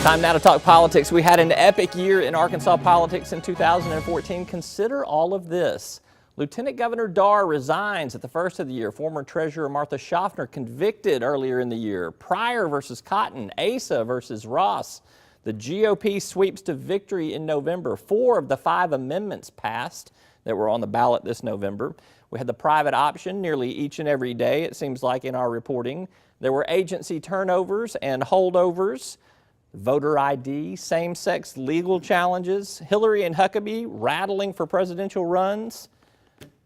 Time now to talk politics. We had an epic year in Arkansas politics in 2014. Consider all of this. Lieutenant Governor Darr resigns at the first of the year. Former Treasurer Martha Schaffner convicted earlier in the year. Pryor versus Cotton. Asa versus Ross. The GOP sweeps to victory in November. 4 of the 5 amendments passed that were on the ballot this November. We had the private option nearly each and every day, it seems like, in our reporting. There were agency turnovers and holdovers. Voter ID, same-sex legal challenges, Hillary and Huckabee rattling for presidential runs.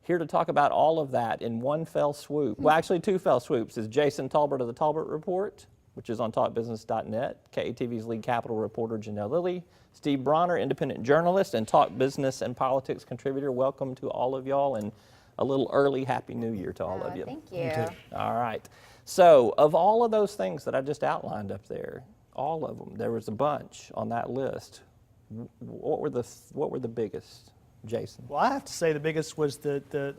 Here to talk about all of that in one fell swoop, well, actually 2 fell swoops, is Jason Tolbert of the Tolbert Report, which is on talkbusiness.net, KATV's lead Capitol reporter Janelle Lilley, Steve Brawner, independent journalist and Talk Business and Politics contributor. Welcome to all of y'all, and a little early Happy New Year to all of you. Thank you. All right. So, of all of those things that I just outlined up there, all of them, there was a bunch on that list. What were the biggest, Jason? Well, I have to say the biggest was the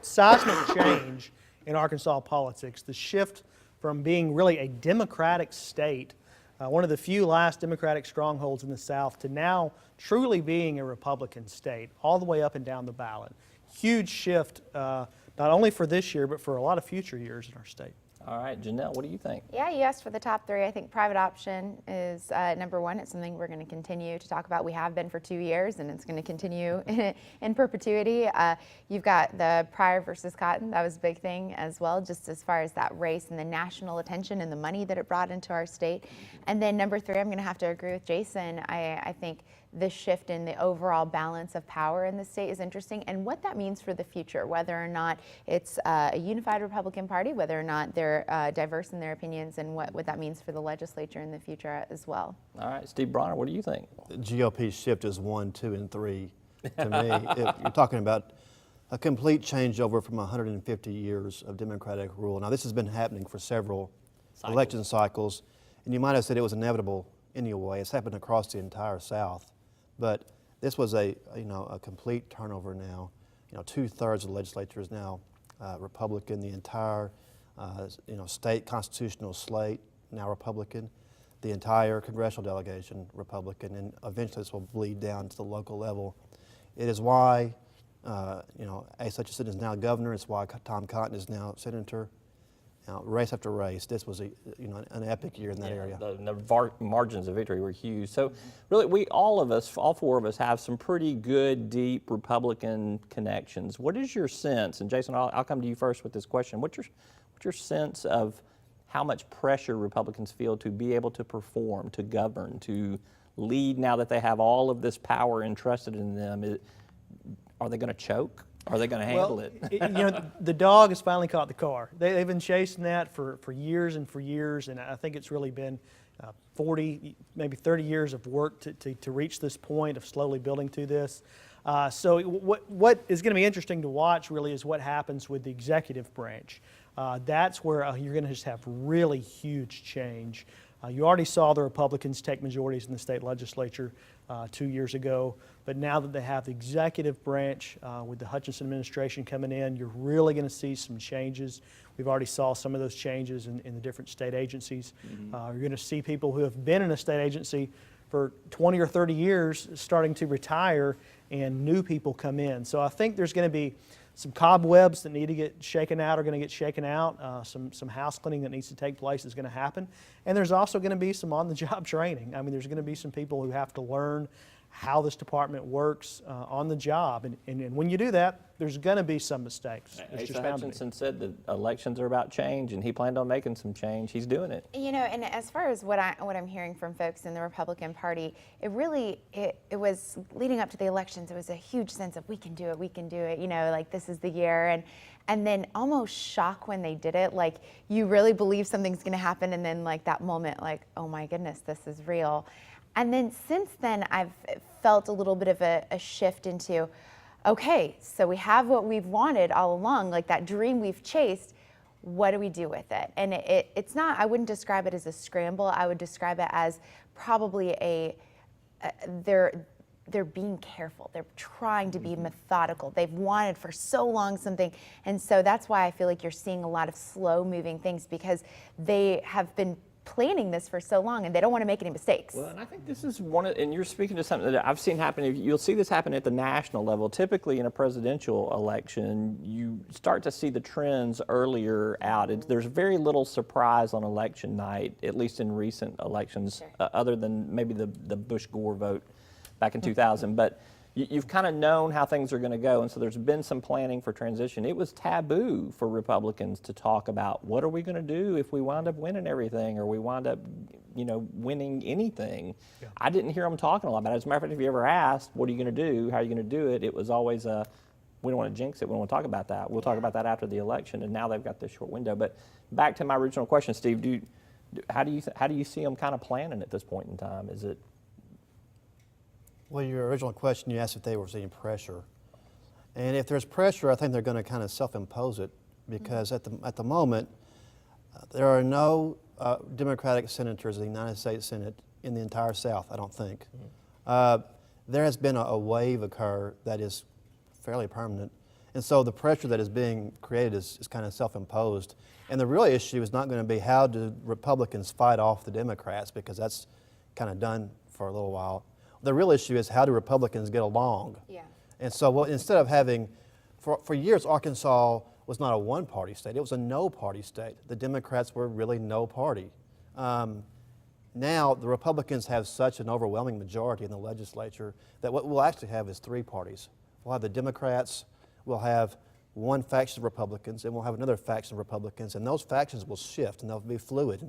seismic change in Arkansas politics, the shift from being really a Democratic state, one of the few last Democratic strongholds in the South, to now truly being a Republican state, all the way up and down the ballot. Huge shift, not only for this year, but for a lot of future years in our state. All right, Janelle, what do you think? Yeah, you asked for the top 3. I think private option is number 1. It's something we're going to continue to talk about. We have been for 2 years, and it's going to continue in perpetuity. You've got the Pryor versus Cotton. That was a big thing as well, just as far as that race and the national attention and the money that it brought into our state. And then number 3, I'm going to have to agree with Jason. I think this shift in the overall balance of power in the state is interesting, and what that means for the future, whether or not it's a unified Republican Party, whether or not they're diverse in their opinions, and what that means for the legislature in the future as well. All right, Steve Brawner, what do you think? The GOP shift is 1, 2, and 3 to me. You're talking about a complete changeover from 150 years of Democratic rule. Now, this has been happening for several election cycles, and you might have said it was inevitable anyway. It's happened across the entire South. But this was a complete turnover now. 2/3 of the legislature is now Republican. The entire state constitutional slate now Republican. The entire congressional delegation Republican, and eventually this will bleed down to the local level. It is why Asa Hutchinson is now governor. It's why Tom Cotton is now senator. Now, race after race, this was an epic year in that area. The margins of victory were huge. So really, all 4 of us have some pretty good, deep Republican connections. What is your sense, and Jason, I'll come to you first with this question. What's your sense of how much pressure Republicans feel to be able to perform, to govern, to lead now that they have all of this power entrusted in them? Are they going to choke? Are they going to handle it? The dog has finally caught the car. They've been chasing that for years and for years, and I think it's really been 40, maybe 30 years of work to reach this point of slowly building to this. So what is going to be interesting to watch really is what happens with the executive branch. That's where you're going to just have really huge change. You already saw the Republicans take majorities in the state legislature 2 years ago, but now that they have the executive branch with the Hutchinson administration coming in, you're really going to see some changes. We've already saw some of those changes in the different state agencies. You're going to see people who have been in a state agency for 20 or 30 years starting to retire, and new people come in. So I think there's going to be some cobwebs that need to get shaken out are going to get shaken out. Some house cleaning that needs to take place is going to happen. And there's also going to be some on-the-job training. I mean, there's going to be some people who have to learn how this department works on the job. And when you do that, there's going to be some mistakes. Asa Hutchinson said that elections are about change, and he planned on making some change. He's doing it. And as far as what I'm hearing from folks in the Republican Party, it was leading up to the elections. It was a huge sense of we can do it, like this is the year, and then almost shock when they did it. Like you really believe something's going to happen, and then like that moment, like oh my goodness, this is real. And then since then, I've felt a little bit of a shift into, okay, so we have what we've wanted all along, like that dream we've chased. What do we do with it? And it's not, I wouldn't describe it as a scramble. I would describe it as probably they're being careful. They're trying to be methodical. They've wanted for so long something. And so that's why I feel like you're seeing a lot of slow moving things, because they have been planning this for so long, and they don't want to make any mistakes. Well, and I think this is and you're speaking to something that I've seen happen. You'll see this happen at the national level. Typically in a presidential election, you start to see the trends earlier out. There's very little surprise on election night, at least in recent elections, other than maybe the Bush-Gore vote back in 2000. But you've kind of known how things are going to go, and so there's been some planning for transition. It was taboo for Republicans to talk about what are we going to do if we wind up winning everything or we wind up, winning anything. Yeah. I didn't hear them talking a lot about it. As a matter of fact, if you ever asked, what are you going to do, how are you going to do it, it was always we don't want to jinx it, we don't want to talk about that. We'll talk about that after the election, and now they've got this short window. But back to my original question, Steve, how do you see them kind of planning at this point in time? Is it? Well, your original question, you asked if they were seeing pressure. And if there's pressure, I think they're going to kind of self-impose it, because at the moment, there are no Democratic senators in the United States Senate in the entire South, I don't think. There has been a wave occur that is fairly permanent. And so the pressure that is being created is kind of self-imposed. And the real issue is not going to be how do Republicans fight off the Democrats, because that's kind of done for a little while. The real issue is how do Republicans get along? Yeah. And so instead of having, for years, Arkansas was not a one-party state. It was a no-party state. The Democrats were really no party. Now the Republicans have such an overwhelming majority in the legislature that what we'll actually have is three parties. We'll have the Democrats, we'll have one faction of Republicans, and we'll have another faction of Republicans, and those factions will shift and they'll be fluid,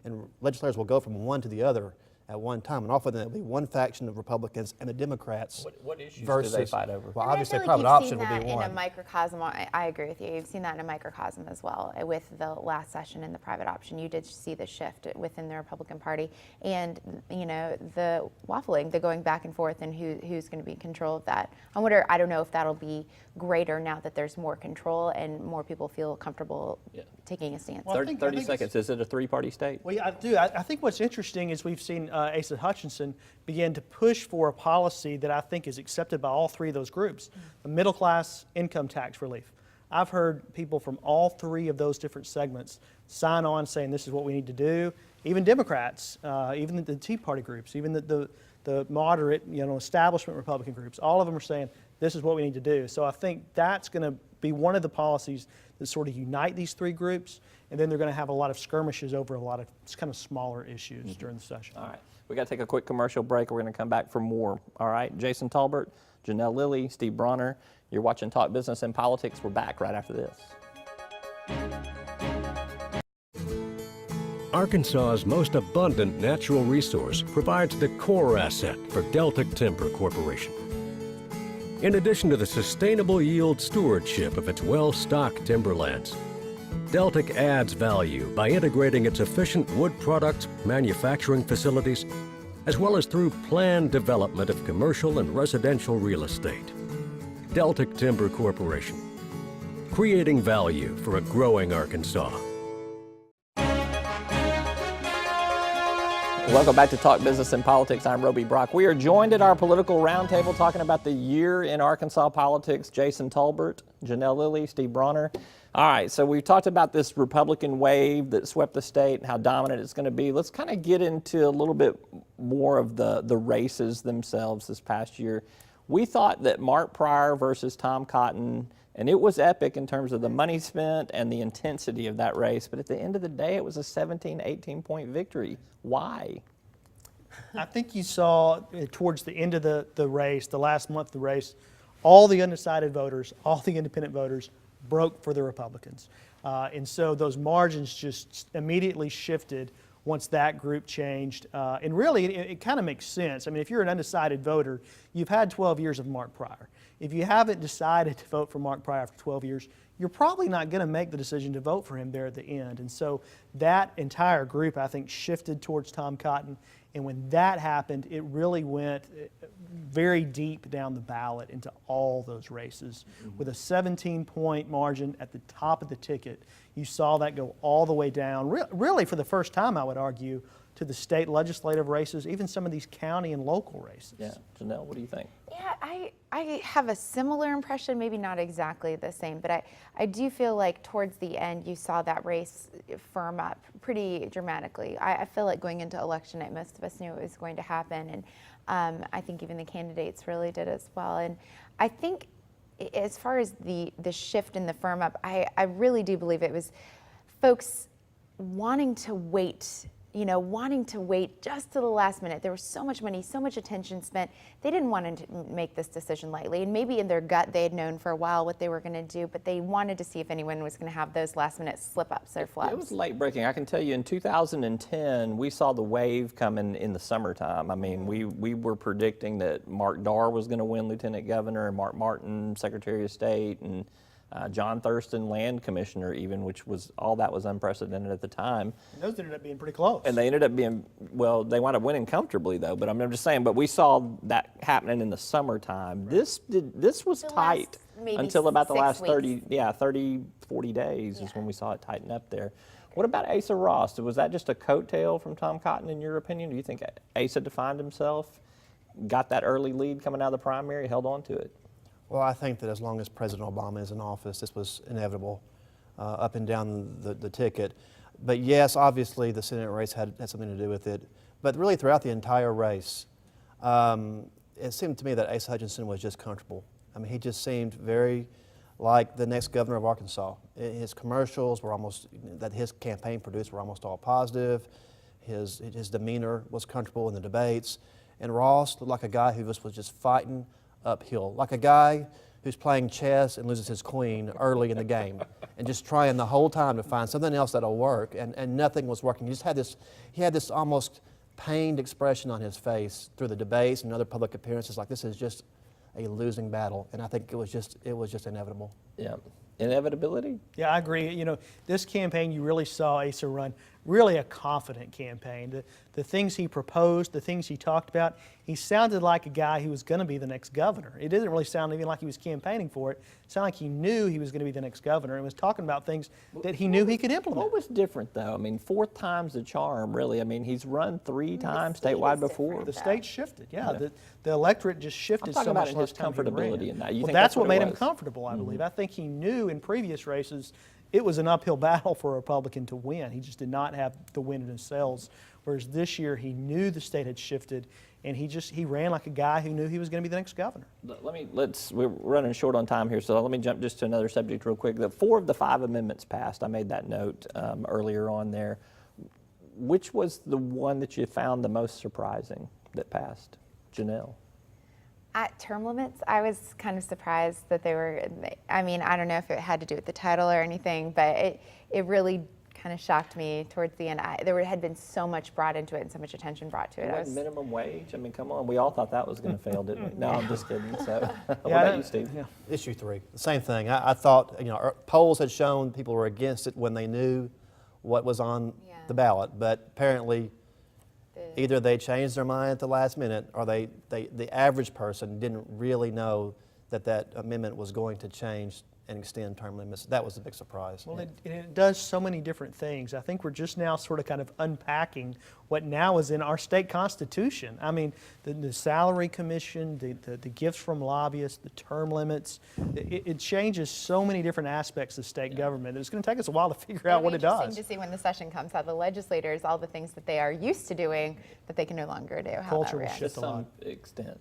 and legislators will go from one to the other at one time, and often there'll be one faction of Republicans and the Democrats. What issues versus, do they fight over? Well, I obviously, feel like private you've option seen would that be one. in a microcosm. I agree with you. You've seen that in a microcosm as well. With the last session in the private option, you did see the shift within the Republican Party, and the waffling, the going back and forth, and who's going to be in control of that. I don't know if that'll be greater now that there's more control and more people feel comfortable taking a stance. Well, 30 seconds. Is it a three-party state? Well, yeah, I do. I think what's interesting is we've seen Asa Hutchinson begin to push for a policy that I think is accepted by all three of those groups, the middle-class income tax relief. I've heard people from all three of those different segments sign on saying this is what we need to do. Even Democrats, even the Tea Party groups, even the moderate, establishment Republican groups, all of them are saying this is what we need to do. So I think that's going to be one of the policies that sort of unite these three groups, and then they're going to have a lot of skirmishes over a lot of kind of smaller issues during the session. All right. We got to take a quick commercial break. We're going to come back for more. All right. Jason Tolbert, Janelle Lilley, Steve Brawner. You're watching Talk Business and Politics. We're back right after this. Arkansas's most abundant natural resource provides the core asset for Deltic Timber Corporation. In addition to the sustainable yield stewardship of its well-stocked timberlands, Deltic adds value by integrating its efficient wood products manufacturing facilities, as well as through planned development of commercial and residential real estate. Deltic Timber Corporation, creating value for a growing Arkansas. Welcome back to Talk Business and Politics. I'm Roby Brock. We are joined at our political roundtable talking about the year in Arkansas politics. Jason Tolbert, Janelle Lilley, Steve Brawner. All right, so we've talked about this Republican wave that swept the state and how dominant it's going to be. Let's kind of get into a little bit more of the races themselves this past year. We thought that Mark Pryor versus Tom Cotton, and it was epic in terms of the money spent and the intensity of that race, but at the end of the day, it was a 17, 18-point victory. Why? I think you saw towards the end of the race, the last month of the race, all the undecided voters, all the independent voters broke for the Republicans. And so those margins just immediately shifted once that group changed. And really, it kind of makes sense. I mean, if you're an undecided voter, you've had 12 years of Mark Pryor. If you haven't decided to vote for Mark Pryor after 12 years, you're probably not going to make the decision to vote for him there at the end. And so that entire group, I think, shifted towards Tom Cotton. And when that happened, it really went very deep down the ballot into all those races. With a 17-point margin at the top of the ticket, You saw that go all the way down, really for the first time, I would argue, to the state legislative races, even some of these county and local races. Yeah, Janelle, what do you think? Yeah, I have a similar impression, maybe not exactly the same, but I do feel like towards the end you saw that race firm up pretty dramatically. I feel like going into election night, most of us knew it was going to happen, and I think even the candidates really did as well. And I think as far as the shift in the firm up, I really do believe it was folks wanting to wait just to the last minute. There was so much money, so much attention spent. They didn't want to make this decision lightly. And maybe in their gut they had known for a while what they were going to do, but they wanted to see if anyone was going to have those last minute slip-ups or flubs. It was late breaking. I can tell you in 2010, we saw the wave coming in the summertime. I mean, we were predicting that Mark Darr was going to win Lieutenant Governor, and Mark Martin, Secretary of State, and John Thurston, Land Commissioner even, which was, all that was unprecedented at the time. And those ended up being pretty close. And they ended up being, well, they wound up winning comfortably though, but I'm just saying, but we saw that happening in the summertime. Right. This was tight until about the last 30, 40 days is when we saw it tighten up there. What about Asa Ross? Was that just a coattail from Tom Cotton in your opinion? Do you think Asa defined himself, got that early lead coming out of the primary, held on to it? Well, I think that as long as President Obama is in office, this was inevitable, up and down the ticket. But yes, obviously the Senate race had something to do with it. But really throughout the entire race, it seemed to me that Asa Hutchinson was just comfortable. I mean, he just seemed very like the next governor of Arkansas. His commercials were almost, that his campaign produced, were almost all positive. His demeanor was comfortable in the debates. And Ross looked like a guy who was just fighting uphill, like a guy who's playing chess and loses his queen early in the game and just trying the whole time to find something else that'll work, and nothing was working. He had this almost pained expression on his face through the debates and other public appearances, like this is just a losing battle, and I think it was just inevitable. Yeah. Inevitability? Yeah, I agree. You know, this campaign, you really saw Asa run really a confident campaign. The things he proposed, the things he talked about, he sounded like a guy who was going to be the next governor. It didn't really sound even like he was campaigning for it. It sounded like he knew he was going to be the next governor and was talking about things that he knew he could implement. What was different, though? I mean, 4th time's the charm, really. I mean, he's run 3 times statewide before. The state shifted, yeah. The electorate just shifted so much less time. Comfortability in that. Well, that's what made him comfortable, I believe. I think he knew in previous races it was an uphill battle for a Republican to win. He just did not have the wind in his sails. Whereas this year he knew the state had shifted, and he ran like a guy who knew he was going to be the next governor. We're running short on time here, so let me jump just to another subject real quick. 4 of the 5 amendments passed. I made that note earlier on there. Which was the one that you found the most surprising that passed? Janelle? At term limits, I was kind of surprised that they were, I mean, I don't know if it had to do with the title or anything, but it really kind of shocked me towards the end. There had been so much brought into it and so much attention brought to it. Minimum wage? I mean, come on. We all thought that was going to fail, didn't we? No, I'm just kidding. So, what Yeah, about you, Steve? Yeah. Issue 3, the same thing. I thought, you know, polls had shown people were against it when they knew what was on the ballot, but apparently either they changed their mind at the last minute, or the average person didn't really know that amendment was going to change and extend term limits. That was the big surprise. Well, it does so many different things. I think we're just now sort of kind of unpacking what now is in our state constitution. I mean, the salary commission, the gifts from lobbyists, the term limits, it changes so many different aspects of state government. It's going to take us a while to figure out what it does. It'll be interesting to see when the session comes, how the legislators, all the things that they are used to doing, that they can no longer do. Culture will shift to some extent,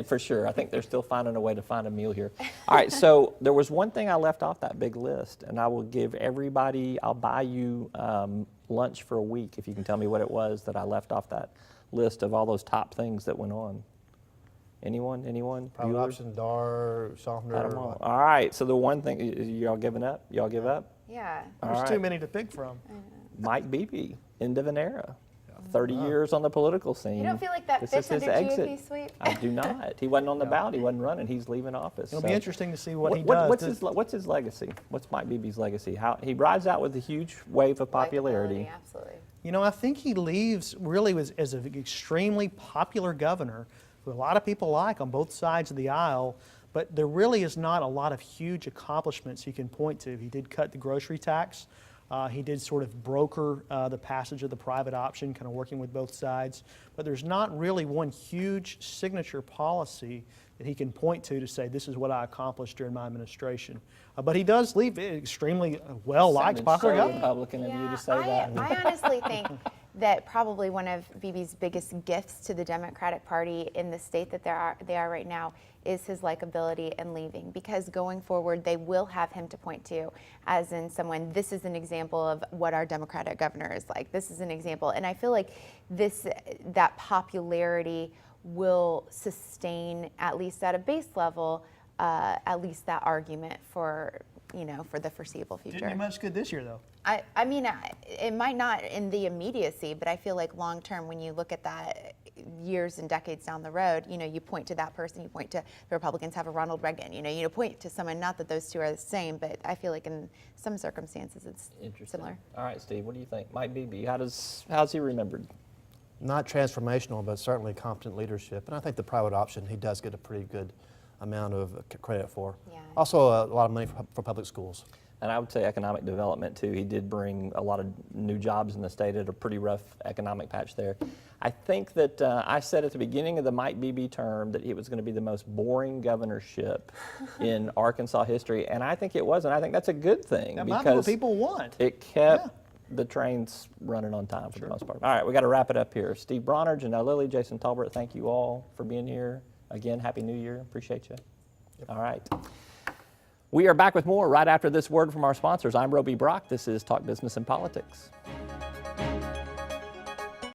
for sure. I think they're still finding a way to find a meal here. All right, so there was one thing I left off that big list, and I will give everybody, I'll buy you lunch for a week if you can tell me what it was that I left off that list of all those top things that went on. Anyone? Private option, Darr, Schaffner. All right, so the one thing, y'all giving up? Y'all give up? Yeah. There's too many to pick from. Mike Beebe, end of an era. 30 years on the political scene. You don't feel like that This fits is his under exit. GOP sweep? I do not. He wasn't on the ballot. He wasn't running. He's leaving office. It'll be interesting to see what he does. What's his legacy? What's Mike Beebe's legacy? How he rides out with a huge wave of popularity. Absolutely. You know, I think he leaves really as an extremely popular governor who a lot of people like on both sides of the aisle, but there really is not a lot of huge accomplishments he can point to. He did cut the grocery tax He did sort of broker the passage of the private option, kind of working with both sides. But there's not really one huge signature policy that he can point to say, this is what I accomplished during my administration. But he does leave extremely well-liked, popular So governor. Republican of you to say that. I honestly think that probably one of Beebe's biggest gifts to the Democratic Party in the state that they are right now is his likability and leaving, because going forward they will have him to point to as in someone, this is an example of what our Democratic governor is like. This is an example. And I feel like that popularity will sustain, at least at a base level, at least that argument for the foreseeable future. Didn't do much good this year, though. I mean, it might not in the immediacy, but I feel like long term, when you look at that years and decades down the road, you point to that person, you point to the Republicans have a Ronald Reagan, you point to someone, not that those two are the same, but I feel like in some circumstances it's similar. All right, Steve, what do you think? Mike Beebe, how's he remembered? Not transformational, but certainly competent leadership. And I think the private option he does get a pretty good amount of credit for. Yeah. Also, a lot of money for public schools. And I would say economic development too. He did bring a lot of new jobs in the state at a pretty rough economic patch there. I think that I said at the beginning of the Mike Beebe term that it was going to be the most boring governorship in Arkansas history, and I think it was, and I think that's a good thing That might be what because people want. it kept the trains running on time for the most part. All right, we got to wrap it up here. Steve Brawner, Janelle Lilley, Jason Tolbert, thank you all for being here. Again, Happy New Year. Appreciate you. All right. We are back with more right after this word from our sponsors. I'm Roby Brock. This is Talk Business and Politics.